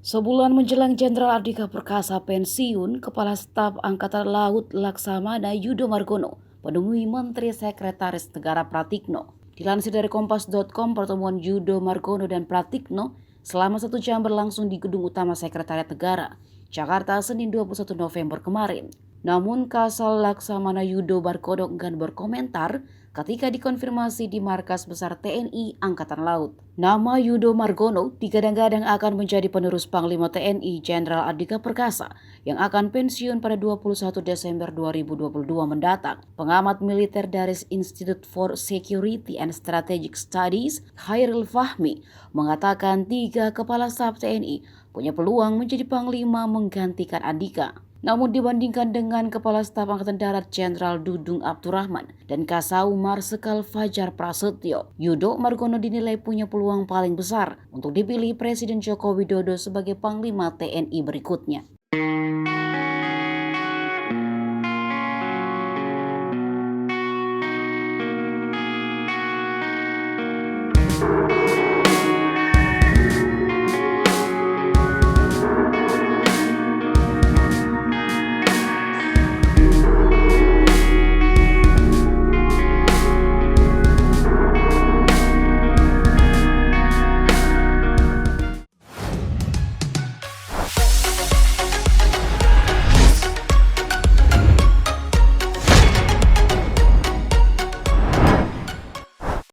Sebulan menjelang Jenderal Andika Perkasa pensiun, Kepala Staf Angkatan Laut Laksamana Yudo Margono menemui Menteri Sekretaris Negara Pratikno. Dilansir dari Kompas.com, pertemuan Yudo Margono dan Pratikno selama 1 jam berlangsung di Gedung Utama Sekretariat Negara, Jakarta, Senin 21 November kemarin. Namun Kasal Laksamana Yudo Margono enggan berkomentar ketika dikonfirmasi di Markas Besar TNI Angkatan Laut. Nama Yudo Margono digadang-gadang akan menjadi penerus Panglima TNI Jenderal Andika Perkasa yang akan pensiun pada 21 Desember 2022 mendatang. Pengamat militer dari Institute for Security and Strategic Studies, Khairil Fahmi, mengatakan 3 kepala staf TNI punya peluang menjadi Panglima menggantikan Andika. Namun dibandingkan dengan Kepala Staf Angkatan Darat Jenderal Dudung Abdurrahman dan Kasau Marsikal Fajar Prasetyo, Yudo Margono dinilai punya peluang paling besar untuk dipilih Presiden Joko Widodo sebagai Panglima TNI berikutnya.